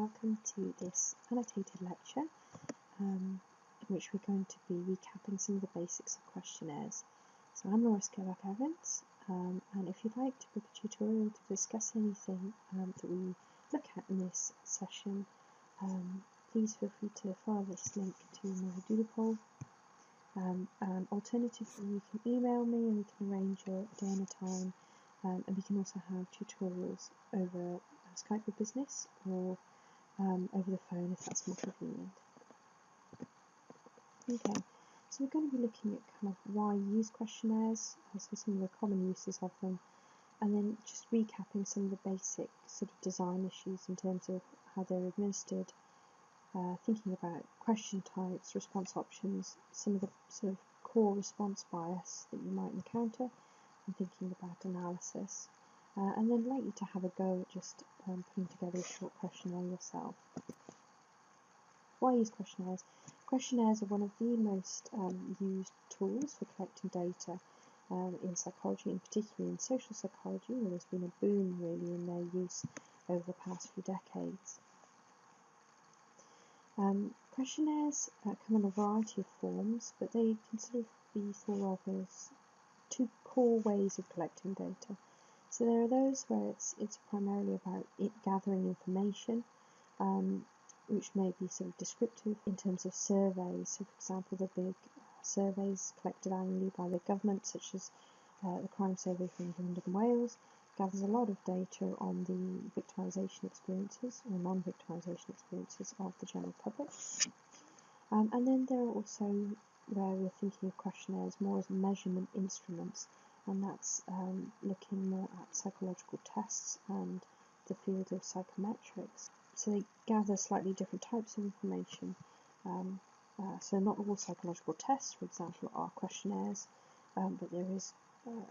Welcome to this annotated lecture in which we're going to be recapping some of the basics of questionnaires. So I'm Laura Skerback-Evans, and if you'd like to book a tutorial to discuss anything that we look at in this session, please feel free to follow this link to my Doodle poll. And alternatively, you can email me and we can arrange a day and a time, and we can also have tutorials over Skype for Business or over the phone if that's more convenient. Okay, so we're going to be looking at kind of why use questionnaires, so some of the common uses of them, and then just recapping some of the basic sort of design issues in terms of how they're administered, thinking about question types, response options, some of the sort of core response bias that you might encounter, and thinking about analysis. And then likely to have a go at just putting together a short questionnaire yourself. Why use questionnaires? Questionnaires are one of the most used tools for collecting data in psychology, and particularly in social psychology, where there's been a boom really in their use over the past few decades. Questionnaires come in a variety of forms, but they can sort of be thought of as two core ways of collecting data. So there are those where it's primarily about gathering information, which may be sort of descriptive in terms of surveys. So for example, the big surveys collected annually by the government, such as the Crime Survey for England and Wales, gathers a lot of data on the victimisation experiences or non-victimisation experiences of the general public. And then there are also where we're thinking of questionnaires more as measurement instruments, and that's looking more at psychological tests and the field of psychometrics. So they gather slightly different types of information. So not all psychological tests, for example, are questionnaires, but there is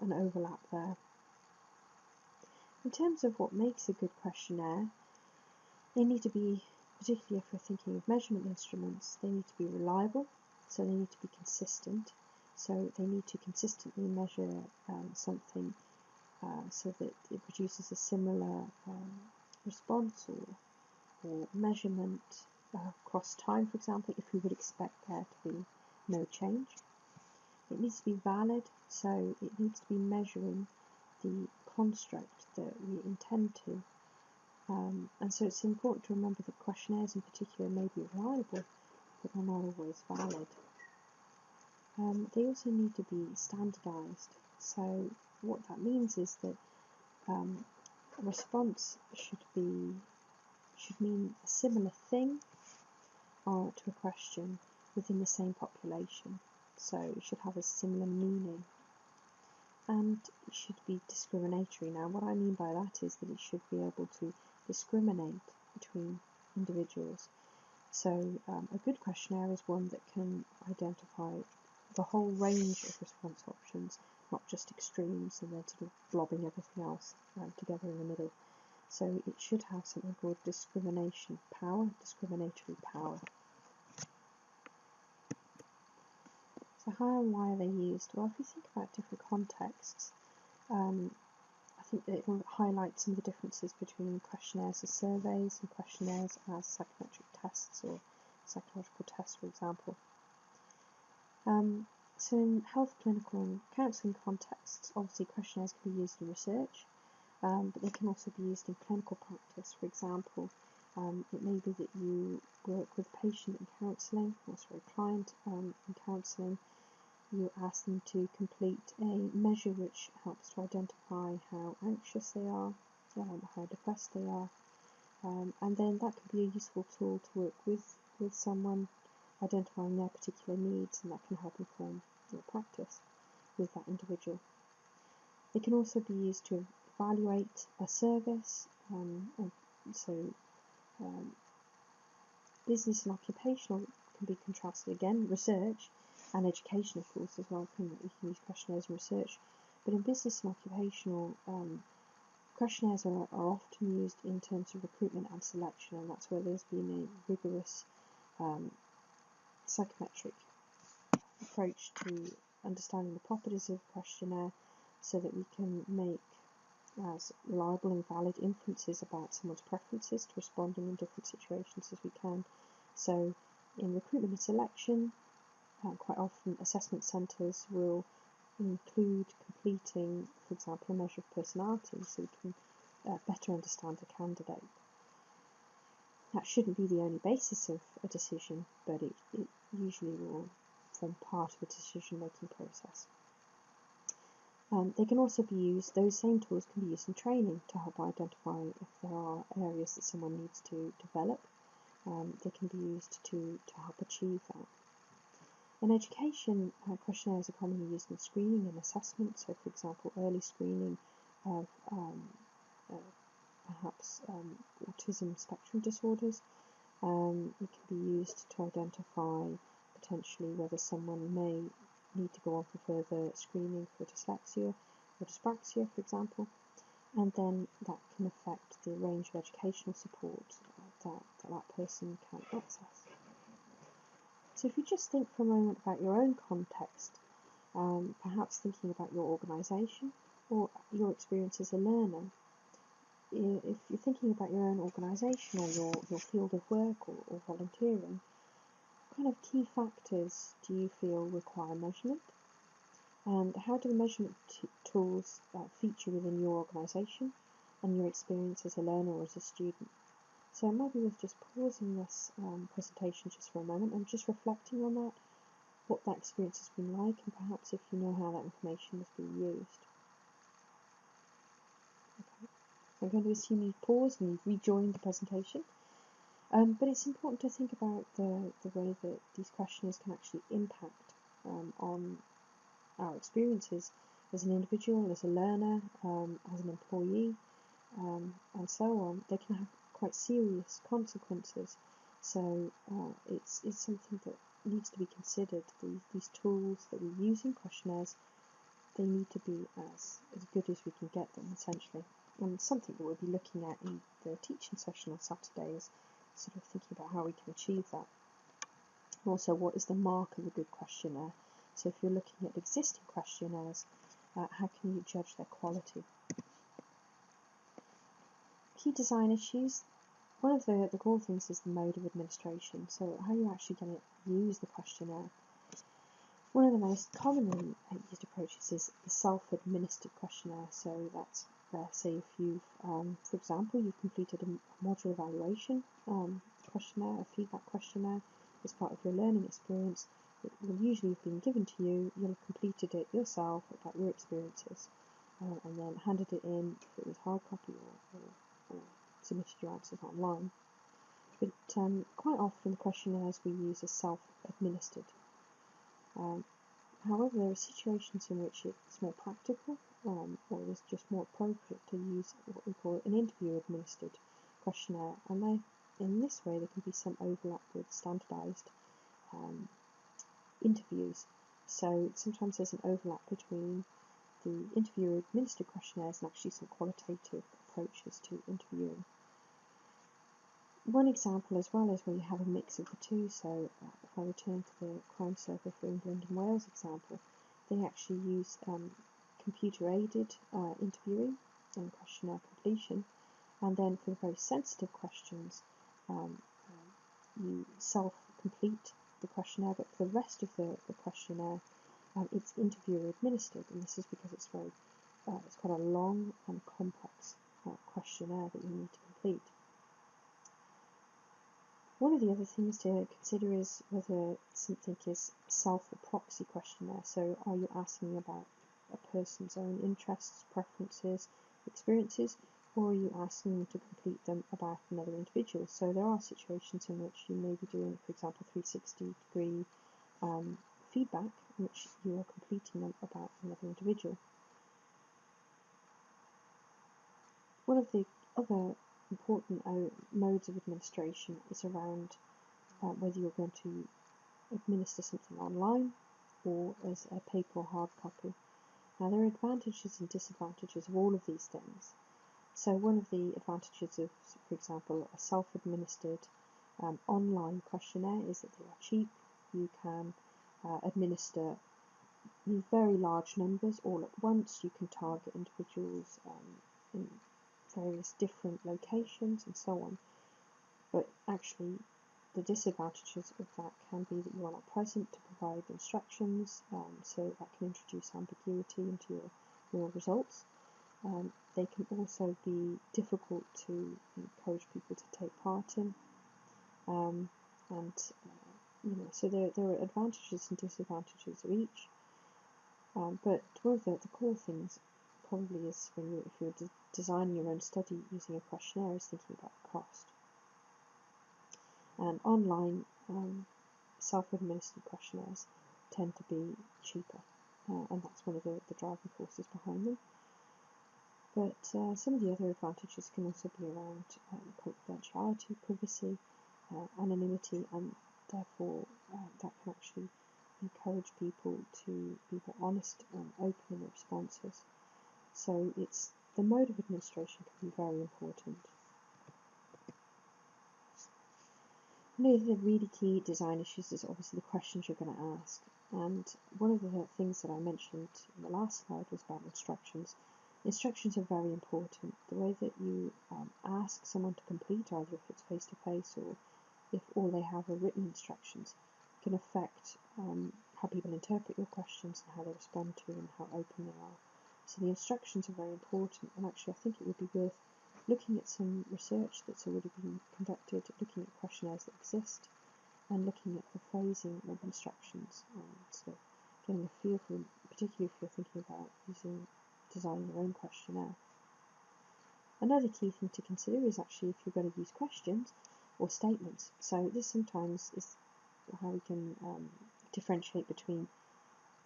an overlap there. In terms of what makes a good questionnaire, they need to be, particularly if we're thinking of measurement instruments, they need to be reliable, so they need to be consistent. So they need to consistently measure something so that it produces a similar response or measurement across time, for example, if we would expect there to be no change. It needs to be valid, so it needs to be measuring the construct that we intend to. And so it's important to remember that questionnaires in particular may be reliable, but they're not always valid. They also need to be standardized. So what that means is that a response should mean a similar thing to a question within the same population. So it should have a similar meaning. And it should be discriminatory. Now, what I mean by that is that it should be able to discriminate between individuals. So a good questionnaire is one that can identify the whole range of response options, not just extremes and then sort of blobbing everything else together in the middle. So it should have something called discriminatory power. So how and why are they used? Well, if we think about different contexts, I think that it will highlight some of the differences between questionnaires as surveys and questionnaires as psychometric tests or psychological tests, for example. So in health, clinical and counselling contexts, obviously questionnaires can be used in research, but they can also be used in clinical practice. For example, it may be that you work with a patient in counselling, or sorry, client in counselling. You ask them to complete a measure which helps to identify how anxious they are, how depressed they are, and then that can be a useful tool to work with someone, identifying their particular needs, and that can help inform your practice with that individual. They can also be used to evaluate a service, business and occupational can be contrasted again, research and education of course as well, we can use questionnaires in research, but in business and occupational, questionnaires are often used in terms of recruitment and selection, and that's where there's been a rigorous psychometric approach to understanding the properties of a questionnaire so that we can make as reliable and valid inferences about someone's preferences to responding in different situations as we can. So in recruitment and selection, quite often assessment centres will include completing, for example, a measure of personality so we can better understand a candidate. That shouldn't be the only basis of a decision, but it usually will form part of a decision-making process. They can also be used, those same tools can be used in training to help identify if there are areas that someone needs to develop. They can be used to help achieve that. In education, questionnaires are commonly used in screening and assessment, so for example, early screening of perhaps autism spectrum disorders. It can be used to identify potentially whether someone may need to go on for further screening for dyslexia or dyspraxia, for example, and then that can affect the range of educational support that person can access. So if you just think for a moment about your own context, perhaps thinking about your organisation or your experience as a learner, if you're thinking about your own organisation or your field of work or volunteering, what kind of key factors do you feel require measurement? And how do the measurement tools feature within your organisation and your experience as a learner or as a student? So it might be worth just pausing this presentation just for a moment and just reflecting on that, what that experience has been like, and perhaps if you know how that information has been used. Okay. I'm going to assume you've paused and you've rejoined the presentation. But it's important to think about the way that these questionnaires can actually impact on our experiences as an individual, as a learner, as an employee, and so on. They can have quite serious consequences. So it's something that needs to be considered. These tools that we use in questionnaires, they need to be as good as we can get them, essentially. And something that we'll be looking at in the teaching session on Saturday is sort of thinking about how we can achieve that. Also, what is the mark of a good questionnaire? So if you're looking at existing questionnaires, how can you judge their quality? Key design issues. One of the core things is the mode of administration, so how you're actually going to use the questionnaire. One of the most commonly used approaches is the self-administered questionnaire. So that's say if you've, for example, you've completed a module evaluation questionnaire, a feedback questionnaire as part of your learning experience. It will usually have been given to you, you'll have completed it yourself about your experiences, and then handed it in if it was hard copy or submitted your answers online. But quite often the questionnaires we use are self-administered. However, there are situations in which it's more practical or it's just more appropriate to use what we call an interview-administered questionnaire, and in this way there can be some overlap with standardised interviews. So sometimes there's an overlap between the interviewer-administered questionnaires and actually some qualitative approaches to interviewing. One example as well is where you have a mix of the two. So if I return to the Crime Survey for England and Wales example, they actually use computer-aided interviewing and questionnaire completion, and then for the very sensitive questions, you self-complete the questionnaire, but for the rest of the questionnaire, it's interviewer-administered, and this is because it's quite a long and complex questionnaire that you need to complete. One of the other things to consider is whether something is self or proxy questionnaire. So are you asking about a person's own interests, preferences, experiences, or are you asking them to complete them about another individual? So there are situations in which you may be doing, for example, 360-degree feedback, in which you are completing them about another individual. One of the other important modes of administration is around whether you're going to administer something online or as a paper or hard copy. Now there are advantages and disadvantages of all of these things. So one of the advantages of, for example, a self-administered online questionnaire is that they are cheap. You can administer very large numbers all at once. You can target individuals in various different locations and so on. But actually, the disadvantages of that can be that you are not present to provide instructions, so that can introduce ambiguity into your results. They can also be difficult to encourage people to take part in, so there are advantages and disadvantages of each. But one of the core things probably is if you're designing your own study using a questionnaire is thinking about the cost. And online self-administered questionnaires tend to be cheaper, and that's one of the driving forces behind them. But some of the other advantages can also be around confidentiality, privacy, anonymity, and therefore that can actually encourage people to be more honest and open in their responses. So the mode of administration can be very important. One of the really key design issues is obviously the questions you're going to ask. And one of the things that I mentioned in the last slide was about instructions. Instructions are very important. The way that you ask someone to complete, either if it's face-to-face or if all they have are written instructions, can affect how people interpret your questions and how they respond to and how open they are. So the instructions are very important, and actually I think it would be worth looking at some research that's already been conducted, looking at questionnaires that exist, and looking at the phrasing of instructions, so getting a feel for them, particularly if you're thinking about designing your own questionnaire. Another key thing to consider is actually if you're going to use questions or statements. So this sometimes is how we can differentiate between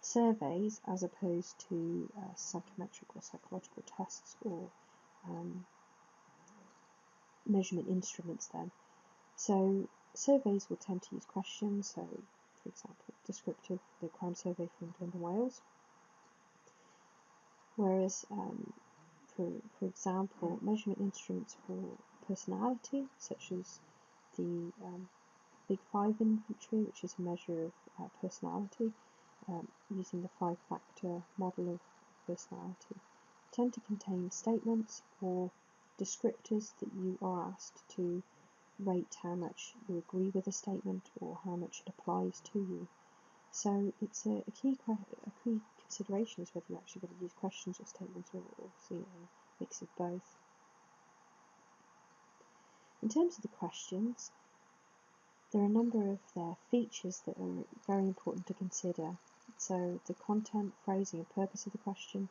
surveys as opposed to psychometric or psychological tests or measurement instruments then. So surveys will tend to use questions, so for example descriptive, the crime survey for England and Wales, whereas for example measurement instruments for personality, such as the Big Five inventory, which is a measure of personality using the 5-factor model of personality, tend to contain statements or descriptors that you are asked to rate how much you agree with a statement or how much it applies to you. So it's a key consideration is whether you're actually going to use questions or statements or see a mix of both. In terms of the questions, there are a number of their features that are very important to consider. So the content, phrasing and purpose of the question,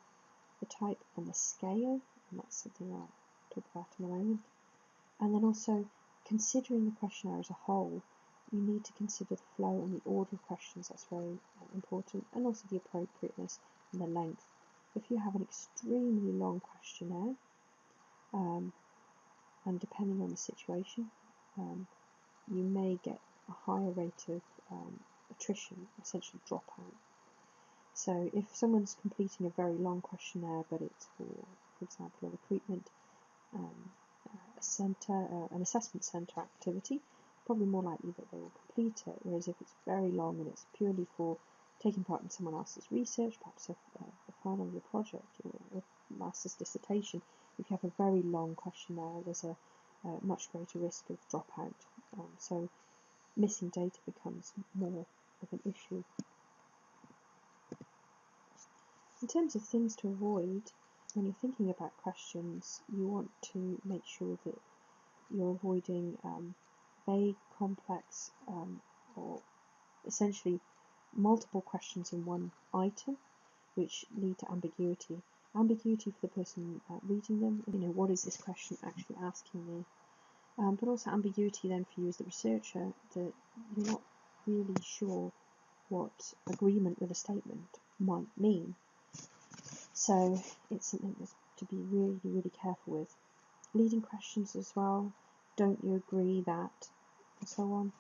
the type and the scale, and that's something I'll talk about in a moment. And then also considering the questionnaire as a whole, you need to consider the flow and the order of questions. That's very important, and also the appropriateness and the length. If you have an extremely long questionnaire, and depending on the situation, you may get a higher rate of attrition, essentially dropout. So if someone's completing a very long questionnaire, but it's for example, a recruitment an assessment centre activity, probably more likely that they will complete it. Whereas if it's very long and it's purely for taking part in someone else's research, perhaps the final year project or master's dissertation, if you have a very long questionnaire, there's a much greater risk of dropout. So missing data becomes more of an issue. In terms of things to avoid, when you're thinking about questions, you want to make sure that you're avoiding vague, complex, or essentially multiple questions in one item, which lead to ambiguity. Ambiguity for the person reading them, what is this question actually asking me? But also ambiguity then for you as the researcher, that you're not really sure what agreement with a statement might mean. So it's something that's to be really, really careful with. Leading questions as well, don't you agree that, and so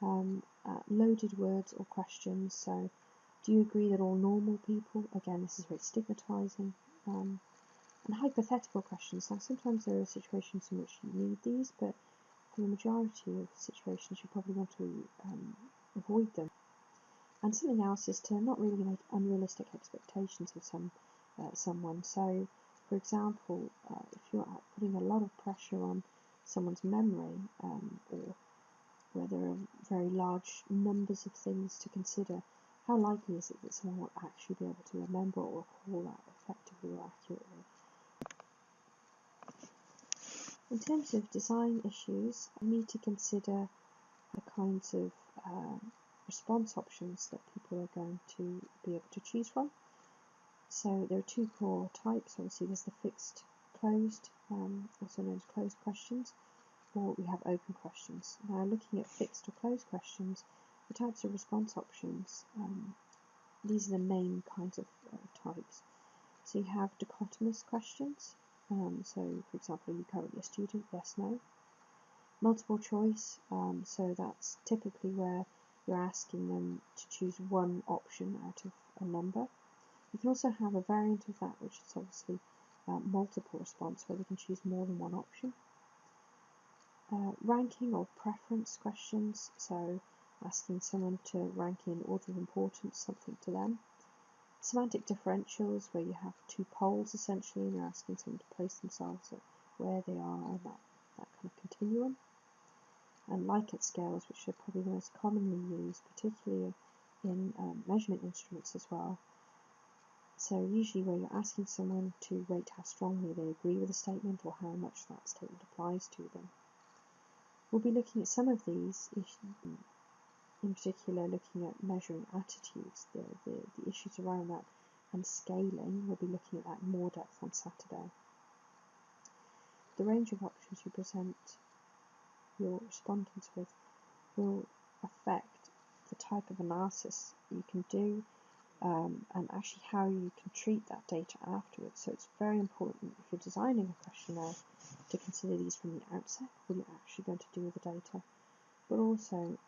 on. Loaded words or questions, so do you agree that all normal people, again this is very stigmatizing, and hypothetical questions. Now sometimes there are situations in which you need these, but for the majority of situations you probably want to avoid them. And something else is to not really make unrealistic expectations of someone. So For example, if you're putting a lot of pressure on someone's memory, or where there are very large numbers of things to consider, how likely is it that someone will actually be able to remember or recall that effectively or accurately? In terms of design issues, you need to consider the kinds of response options that people are going to be able to choose from. So there are two core types. Obviously, there's the fixed closed, also known as closed questions, or we have open questions. Now, looking at fixed or closed questions, the types of response options, these are the main kinds of types. So you have dichotomous questions. So, for example, are you currently a student? Yes, no. Multiple choice. So that's typically where you're asking them to choose one option out of a number. You can also have a variant of that, which is obviously multiple response, where they can choose more than one option. Ranking or preference questions, so asking someone to rank in order of importance something to them. Semantic differentials, where you have two poles essentially, and you're asking someone to place themselves at where they are on that kind of continuum. And Likert scales, which are probably the most commonly used, particularly in measurement instruments as well. So usually where you're asking someone to rate how strongly they agree with a statement or how much that statement applies to them. We'll be looking at some of these, in particular looking at measuring attitudes, the issues around that, and scaling. We'll be looking at that in more depth on Saturday. The range of options you present your respondents with will affect the type of analysis you can do, and actually how you can treat that data afterwards. So it's very important, if you're designing a questionnaire, to consider these from the outset, what you're actually going to do with the data. But also,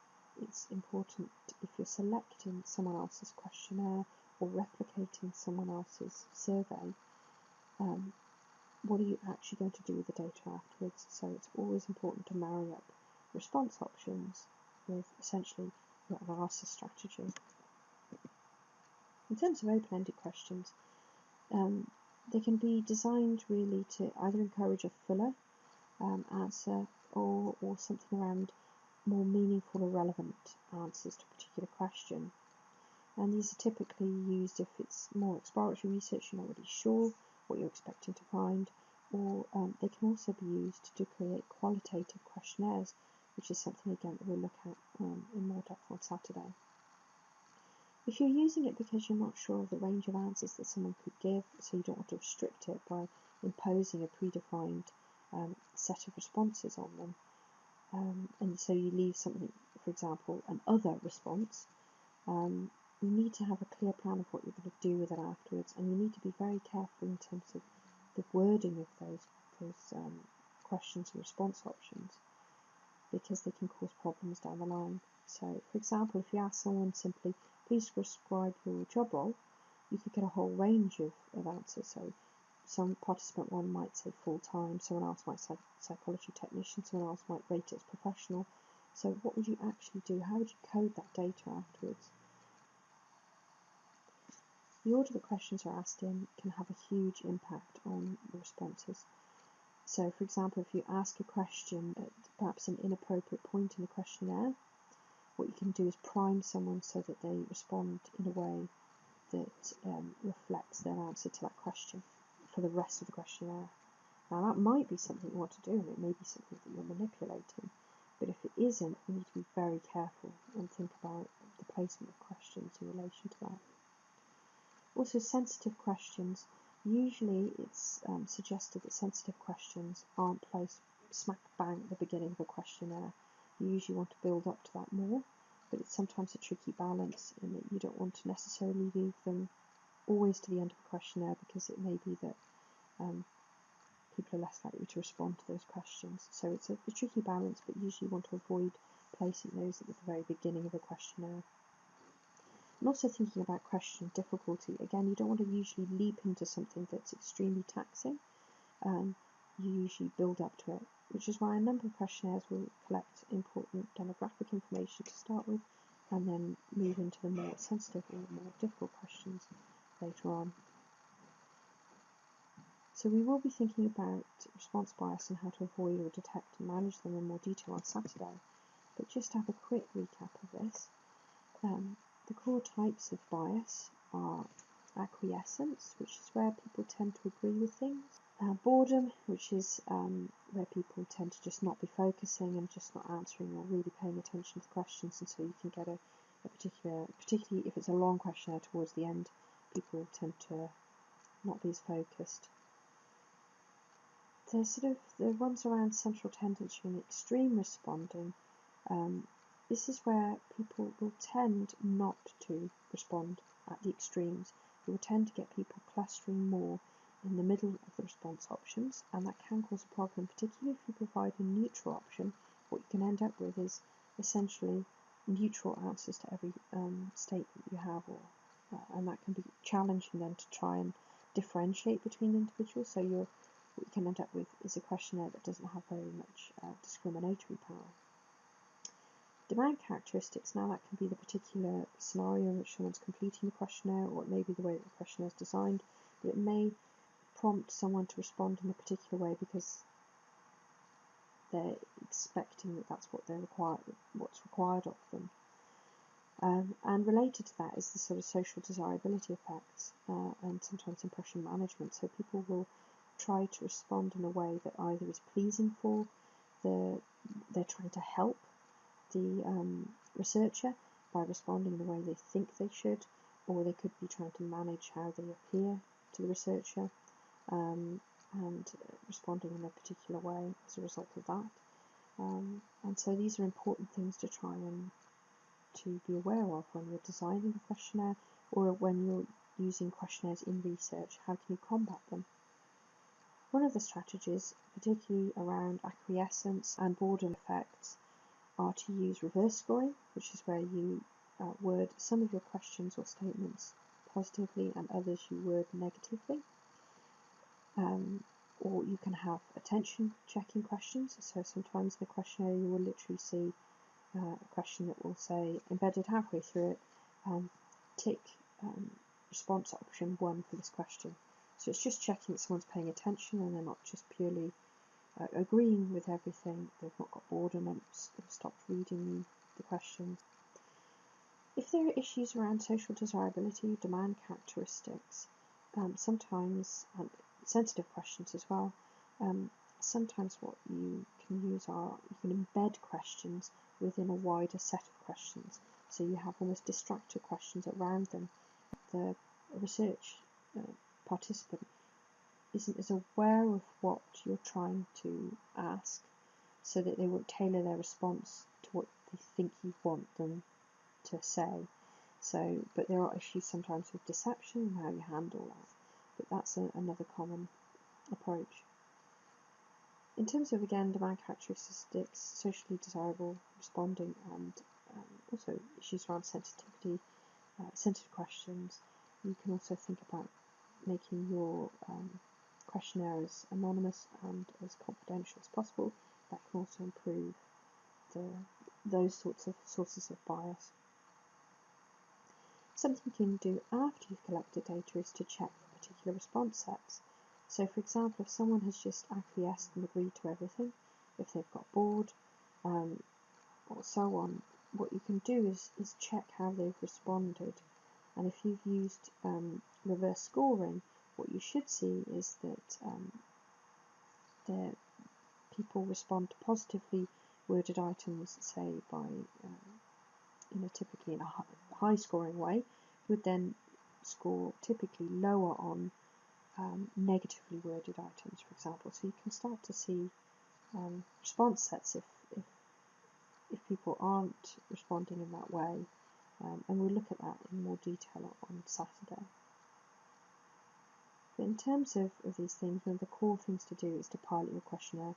it's important if you're selecting someone else's questionnaire or replicating someone else's survey, what are you actually going to do with the data afterwards? So it's always important to marry up response options with essentially your analysis strategy. In terms of open-ended questions, they can be designed really to either encourage a fuller answer or something around more meaningful or relevant answers to a particular question. And these are typically used if it's more exploratory research, you're not really sure what you're expecting to find, or they can also be used to create qualitative questionnaires, which is something again that we'll look at in more depth on Saturday. If you're using it because you're not sure of the range of answers that someone could give, so you don't want to restrict it by imposing a predefined set of responses on them, and so you leave something, for example, an other response, you need to have a clear plan of what you're going to do with it afterwards, and you need to be very careful in terms of the wording of those questions and response options, because they can cause problems down the line. So, for example, if you ask someone simply, please describe your job role, you could get a whole range of answers. So some participant one might say full-time, someone else might say psychology technician, someone else might rate it as professional. So what would you actually do? How would you code that data afterwards? The order the questions are asked in can have a huge impact on the responses. So, for example, if you ask a question at perhaps an inappropriate point in the questionnaire, what you can do is prime someone so that they respond in a way that reflects their answer to that question for the rest of the questionnaire. Now, that might be something you want to do, and it may be something that you're manipulating, but if it isn't, you need to be very careful and think about the placement of questions in relation to that. Also, sensitive questions. Usually it's suggested that sensitive questions aren't placed smack bang at the beginning of a questionnaire. You usually want to build up to that more, but it's sometimes a tricky balance in that you don't want to necessarily leave them always to the end of a questionnaire, because it may be that people are less likely to respond to those questions. So it's a tricky balance, but usually you want to avoid placing those at the very beginning of a questionnaire. And also thinking about question difficulty. Again, you don't want to usually leap into something that's extremely taxing. You usually build up to it, which is why a number of questionnaires will collect important demographic information to start with, and then move into the more sensitive or more difficult questions later on. So we will be thinking about response bias and how to avoid or detect and manage them in more detail on Saturday. But just to have a quick recap of this, the core types of bias are acquiescence, which is where people tend to agree with things, boredom, which is where people tend to just not be focusing and just not answering or really paying attention to questions, and so you can get a particularly if it's a long questionnaire towards the end, people tend to not be as focused. There's sort of the ones around central tendency and extreme responding. This is where people will tend not to respond at the extremes. It will tend to get people clustering more in the middle of the response options, and that can cause a problem, particularly if you provide a neutral option. What you can end up with is essentially neutral answers to every statement you have, and that can be challenging then to try and differentiate between individuals. So what you can end up with is a questionnaire that doesn't have very much discriminatory power. Demand characteristics, now that can be the particular scenario in which someone's completing the questionnaire, or it may be the way that the questionnaire is designed, but it may prompt someone to respond in a particular way because they're expecting that that's what's required of them. And related to that is the sort of social desirability effects and sometimes impression management. So people will try to respond in a way that either is pleasing for they're trying to help the researcher by responding the way they think they should, or they could be trying to manage how they appear to the researcher and responding in a particular way as a result of that. And so these are important things to try and to be aware of when you're designing a questionnaire or when you're using questionnaires in research. How can you combat them? One of the strategies, particularly around acquiescence and boredom effects, are to use reverse scoring, which is where you word some of your questions or statements positively and others you word negatively. Or you can have attention checking questions. So sometimes in a questionnaire you will literally see a question that will say, embedded halfway through it, tick response option 1 for this question. So it's just checking that someone's paying attention and they're not just purely agreeing with everything. They've not got bored and stopped reading the questions. If there are issues around social desirability, demand characteristics, sometimes, and sensitive questions as well, sometimes what you can use are, you can embed questions within a wider set of questions. So you have almost distractor questions around them. The research participant isn't as aware of what you're trying to ask, so that they won't tailor their response to what they think you want them to say. But there are issues sometimes with deception and how you handle that. But that's another common approach. In terms of, again, demand characteristics, socially desirable responding, and also issues around sensitivity, sensitive questions, you can also think about making your questionnaire as anonymous and as confidential as possible. That can also improve those sorts of sources of bias. Something you can do after you've collected data is to check for particular response sets. So, for example, if someone has just acquiesced and agreed to everything, if they've got bored, or so on, what you can do is check how they've responded. And if you've used reverse scoring, what you should see is that people respond to positively worded items, say by typically in a high scoring way, would then score typically lower on negatively worded items, for example. So you can start to see response sets if people aren't responding in that way, and we'll look at that in more detail on Saturday. But in terms of these things, one of the core things to do is to pilot your questionnaire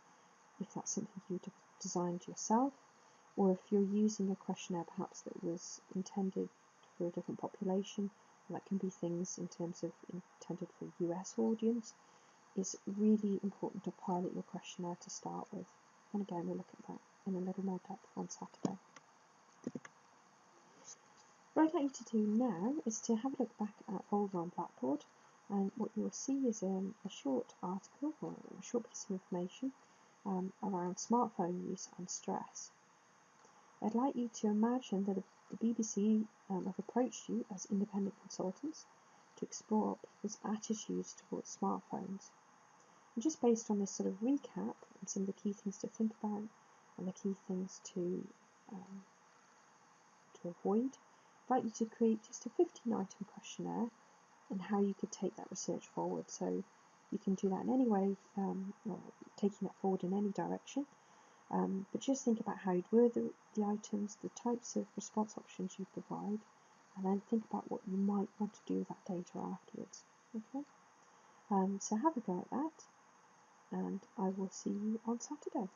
if that's something you designed yourself, or if you're using a questionnaire perhaps that was intended for a different population. And that can be things in terms of intended for a US audience. It's really important to pilot your questionnaire to start with. And again, we'll look at that in a little more depth on Saturday. What I'd like you to do now is to have a look back at Folder on Blackboard and what you'll see is a short article or a short piece of information around smartphone use and stress. I'd like you to imagine that the BBC have approached you as independent consultants to explore people's attitudes towards smartphones. And just based on this sort of recap and some of the key things to think about and the key things to avoid, I'd like you to create just a 15-item questionnaire and how you could take that research forward. So you can do that in any way, or taking that forward in any direction. But just think about how you'd word the items, the types of response options you provide, and then think about what you might want to do with that data afterwards. Okay? So have a go at that, and I will see you on Saturday.